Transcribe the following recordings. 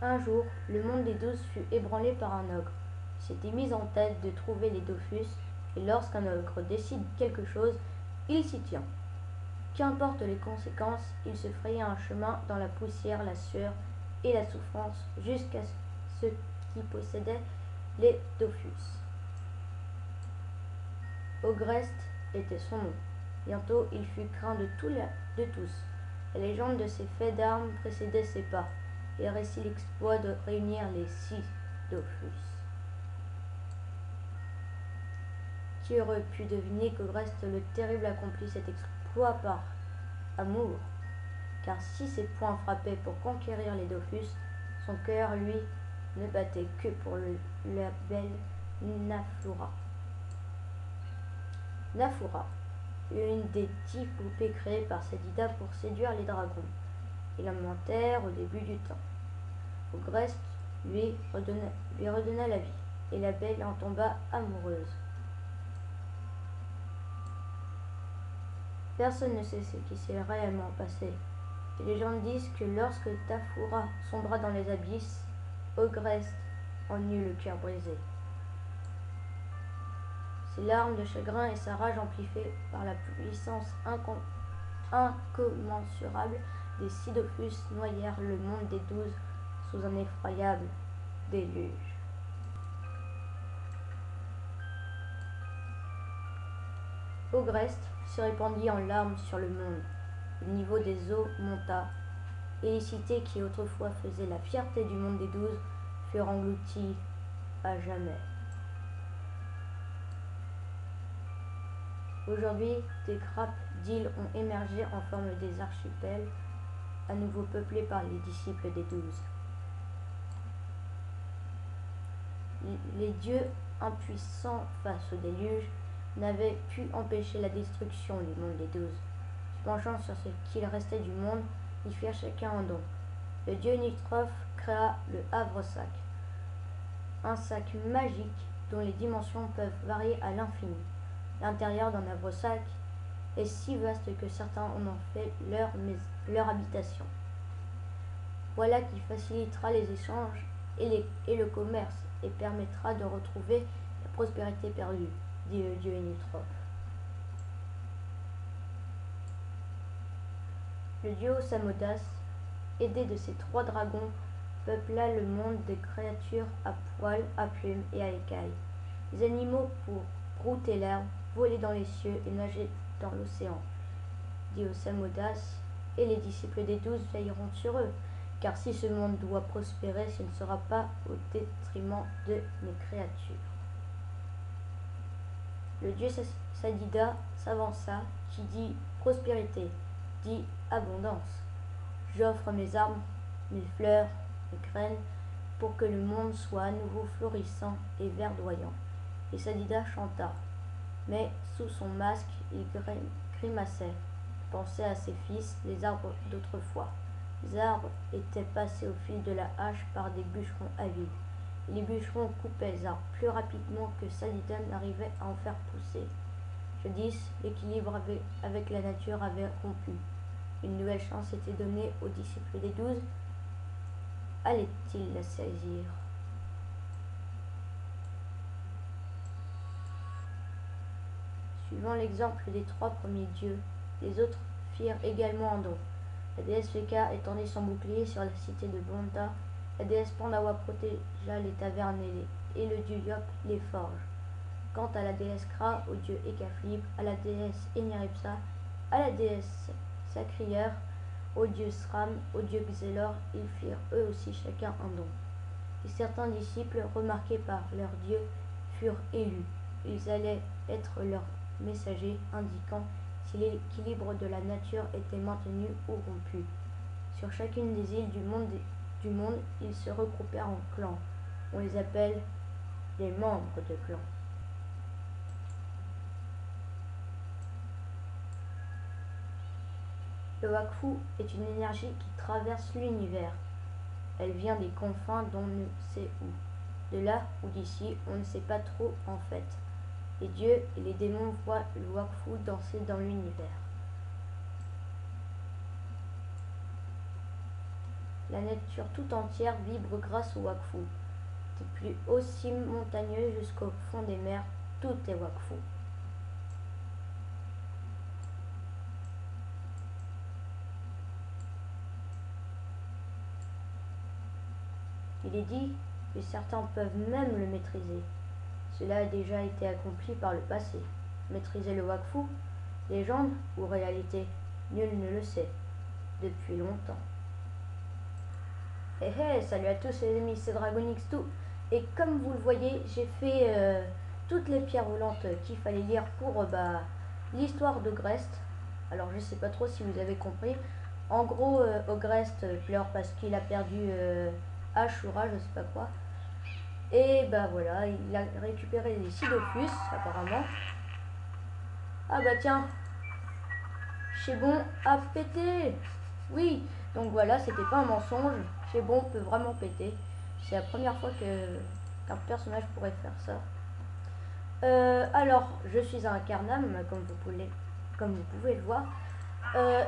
Un jour, le monde des 12 fut ébranlé par un ogre. Il s'était mis en tête de trouver les Dofus, et lorsqu'un ogre décide quelque chose, il s'y tient. Qu'importe les conséquences, il se frayait un chemin dans la poussière, la sueur et la souffrance jusqu'à ce qui possédait les Dofus. Ogreste était son nom. Bientôt, il fut craint de tous. La légende de ses faits d'armes précédait ses pas. Il réussit l'exploit de réunir les 6 Dofus. Qui aurait pu deviner qu'Ogreste le Terrible accomplit cet exploit par amour? Car si ses poings frappaient pour conquérir les Dofus, son cœur, lui, ne battait que pour la belle Nafoura. Nafoura, une des 10 poupées créées par Sadida pour séduire les dragons. Ils lamentèrent au début du temps. Ogreste lui redonna la vie, et la belle en tomba amoureuse. Personne ne sait ce qui s'est réellement passé. Les légendes disent que lorsque Nafoura sombra dans les abysses, Ogreste en eut le cœur brisé. Ses larmes de chagrin et sa rage amplifiées par la puissance incommensurable des 6 Dofus noyèrent le monde des 12 sous un effroyable déluge. Ogreste se répandit en larmes sur le monde. Le niveau des eaux monta, et les cités qui autrefois faisaient la fierté du monde des 12 furent englouties à jamais. Aujourd'hui, des grappes d'îles ont émergé en forme des archipels, à nouveau peuplés par les disciples des 12. Les dieux, impuissants face au déluge, n'avaient pu empêcher la destruction du monde des 12. Se penchant sur ce qu'il restait du monde, ils firent chacun un don. Le dieu Nitrophe créa le Havre-Sac, un sac magique dont les dimensions peuvent varier à l'infini. L'intérieur d'un havre-sac est si vaste que certains en ont fait leur habitation. Voilà qui facilitera les échanges et le commerce et permettra de retrouver la prospérité perdue, dit le dieu Nitrophe. Le duo Samodas, aidé de ses 3 dragons, peupla le monde des créatures à poils, à plumes et à écailles. Des animaux pour brouter l'herbe, voler dans les cieux et nager dans l'océan. Dit aux Samodas, et les disciples des 12 veilleront sur eux, car si ce monde doit prospérer, ce ne sera pas au détriment de mes créatures. Le dieu Sadida s'avança, qui dit prospérité, dit abondance. J'offre mes arbres, mes fleurs, mes graines, pour que le monde soit à nouveau florissant et verdoyant. Et Sadida chanta, mais sous son masque il grimaçait, pensait à ses fils, les arbres d'autrefois. Les arbres étaient passés au fil de la hache par des bûcherons avides. Et les bûcherons coupaient les arbres plus rapidement que Sadida n'arrivait à en faire pousser. Jadis, l'équilibre avec la nature avait rompu. Une nouvelle chance était donnée aux disciples des 12. Allait-il la saisir? Suivant l'exemple des 3 premiers dieux, les autres firent également un don. La déesse Feka étendit son bouclier sur la cité de Bonta, la déesse Pandawa protégea les tavernes et le dieu Yop les forges. Quant à la déesse Kra, au dieu Ekaflib, à la déesse Eniripsa, à la déesse Sacrière, au dieu Sram, au dieu Xelor, ils firent eux aussi chacun un don. Et certains disciples, remarqués par leur dieu, furent élus. Ils allaient être leurs messagers, indiquant si l'équilibre de la nature était maintenu ou rompu. Sur chacune des îles du monde, ils se regroupèrent en clans. On les appelle les membres de clans. Le Wakfu est une énergie qui traverse l'univers. Elle vient des confins d'on ne sait où. De là ou d'ici, on ne sait pas trop en fait. Les dieux et les démons voient le Wakfu danser dans l'univers. La nature tout entière vibre grâce au Wakfu. Des plus hauts cimes montagneux jusqu'au fond des mers, tout est Wakfu. Il est dit que certains peuvent même le maîtriser. Cela a déjà été accompli par le passé. Maîtriser le Wakfu, légende ou réalité, nul ne le sait, depuis longtemps. Salut à tous les amis, c'est DragonX2. Et comme vous le voyez, j'ai fait toutes les pierres volantes qu'il fallait lire pour l'histoire d'Ogrest. Alors je sais pas trop si vous avez compris. En gros, Ogrest pleure parce qu'il a perdu Ashura, je sais pas quoi. Et voilà, il a récupéré les Sidophus, apparemment. Ah tiens, Chebon a pété. Oui, donc voilà, c'était pas un mensonge. Chebon peut vraiment péter. C'est la première fois qu'un personnage pourrait faire ça. Alors, je suis un Incarnam, comme vous pouvez le voir.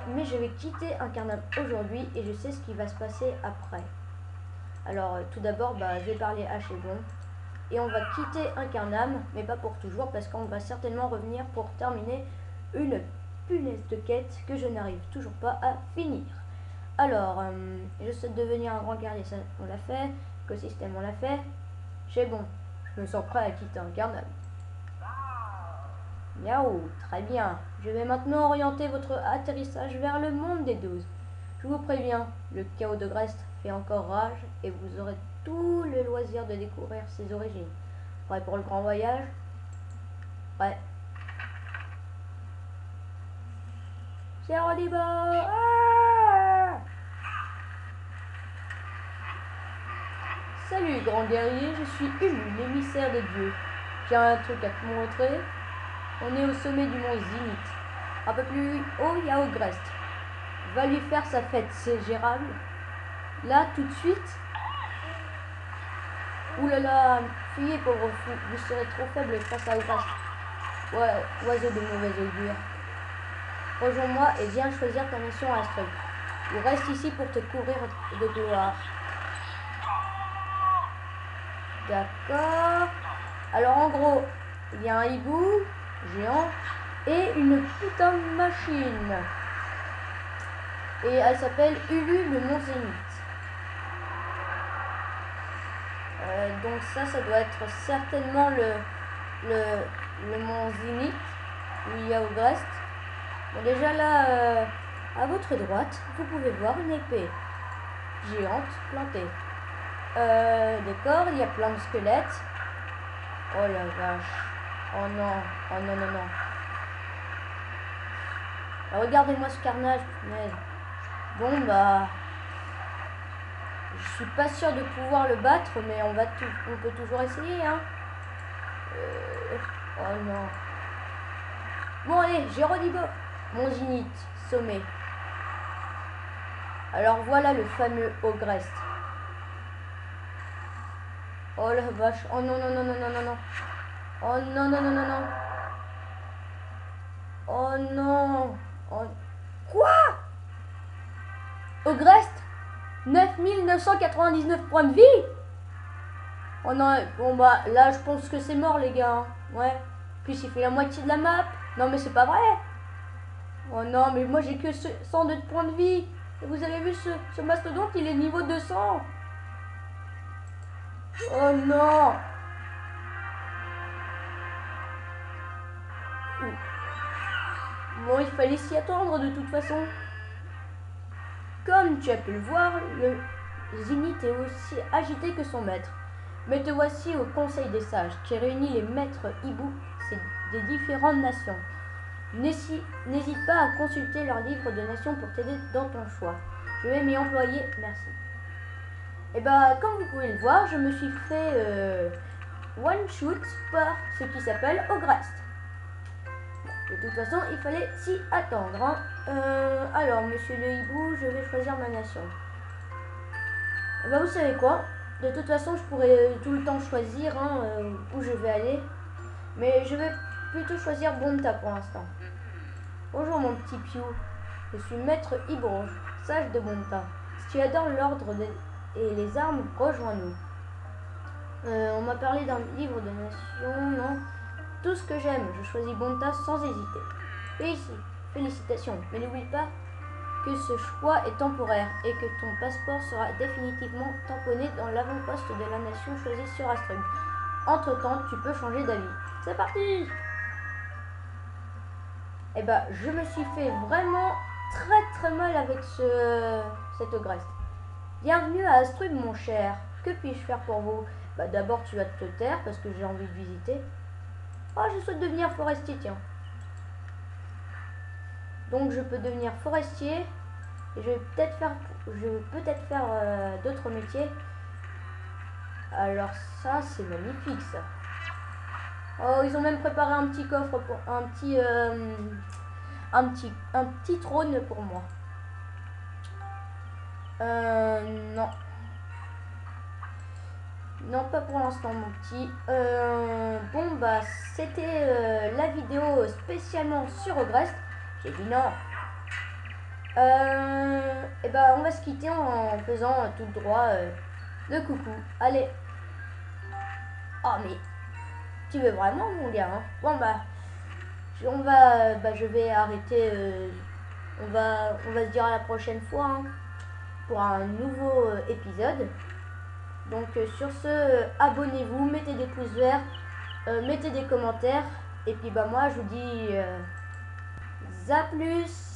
Mais je vais quitter Incarnam aujourd'hui et je sais ce qui va se passer après. Alors, tout d'abord, je vais parler à Chebon. Et on va quitter Incarnam, mais pas pour toujours, parce qu'on va certainement revenir pour terminer une punaise de quête que je n'arrive toujours pas à finir. Alors, je souhaite devenir un grand guerrier, ça on l'a fait. Écosystème, on l'a fait. Chebon, je me sens prêt à quitter Incarnam. Miaou, très bien. Je vais maintenant orienter votre atterrissage vers le monde des 12. Je vous préviens, le chaos d'Ogrest fait encore rage et vous aurez tout le loisir de découvrir ses origines. Prêt pour le grand voyage? Ouais. C'est Rodibo! Salut grand guerrier, je suis Ulu, l'émissaire des dieux. J'ai un truc à te montrer. On est au sommet du mont Zenith. Un peu plus haut, il y a Ogrest. Va lui faire sa fête, c'est gérable. Là, tout de suite. Oulala, fuyez pauvre fou, vous serez trop faible face à Ogrest. Ouais, oiseau de mauvais augure. Rejoins-moi et viens choisir ta mission Astrug. Ou reste ici pour te couvrir de gloire. D'accord. Alors en gros, il y a un hibou géant et une putain de machine. Et elle s'appelle Ulu le Mont Zénith. Donc ça doit être certainement le Mont Zénith où il y a Ogrest. Bon déjà là, à votre droite, vous pouvez voir une épée géante plantée. D'accord, il y a plein de squelettes. Oh la vache. Oh non, oh non, non, non. Regardez-moi ce carnage, punaise. Bon je suis pas sûr de pouvoir le battre, mais on peut toujours essayer, hein. Oh non. Bon allez, j'ai Rodibo. Mon Zenith, sommet. Alors voilà le fameux Ogrest. Oh la vache. Oh non, non, non, non, non, non, non. Oh non, non, non, non, non. Oh non. Oh... Quoi? Ogrest 9999 points de vie. Oh non, bon là je pense que c'est mort les gars. Ouais. Puis il fait la moitié de la map. Non mais c'est pas vrai. Oh non, mais moi j'ai que 102 points de vie. Et vous avez vu ce mastodonte, il est niveau 200. Oh non. Bon, il fallait s'y attendre de toute façon. Comme tu as pu le voir, le Zenith est aussi agité que son maître. Mais te voici au Conseil des Sages, qui réunit les maîtres hibous des différentes nations. N'hésite pas à consulter leur livre de nations pour t'aider dans ton choix. Je vais m'y employer, merci. Et comme vous pouvez le voir, je me suis fait one shoot par ce qui s'appelle Ogrest. De toute façon, il fallait s'y attendre. Hein. Alors, monsieur le hibou, je vais choisir ma nation. Vous savez quoi? De toute façon, je pourrais tout le temps choisir où je vais aller. Mais je vais plutôt choisir Bonta pour l'instant. Bonjour mon petit Piou. Je suis maître Hibrouge, sage de Bonta. tu adores l'ordre et les armes, rejoins-nous. On m'a parlé d'un livre de nation, non? Tout ce que j'aime, je choisis Bonta sans hésiter. Félicitations, mais n'oublie pas que ce choix est temporaire et que ton passeport sera définitivement tamponné dans l'avant-poste de la nation choisie sur Astrug. Entre-temps, tu peux changer d'avis. C'est parti! Eh ben, je me suis fait vraiment très mal avec cette Grèce. Bienvenue à Astrug, mon cher. Que puis-je faire pour vous? Bah, d'abord, tu vas te taire parce que j'ai envie de visiter. Oh, je souhaite devenir forestier, tiens. Donc, je peux devenir forestier. Et je vais peut-être faire d'autres métiers. Alors ça, c'est magnifique, ça. Oh, ils ont même préparé un petit coffre pour un petit trône pour moi. Non. Non, pas pour l'instant, mon petit. Bon, bah, c'était la vidéo spécialement sur Ogrest. J'ai dit non. Et bah, on va se quitter en faisant tout droit le coucou. Allez. Oh, mais tu veux vraiment, mon gars, hein? Bon, bah, je vais arrêter. On va se dire à la prochaine fois, hein, pour un nouveau épisode. Donc sur ce, abonnez-vous, mettez des pouces verts, mettez des commentaires. Et puis bah moi je vous dis à plus.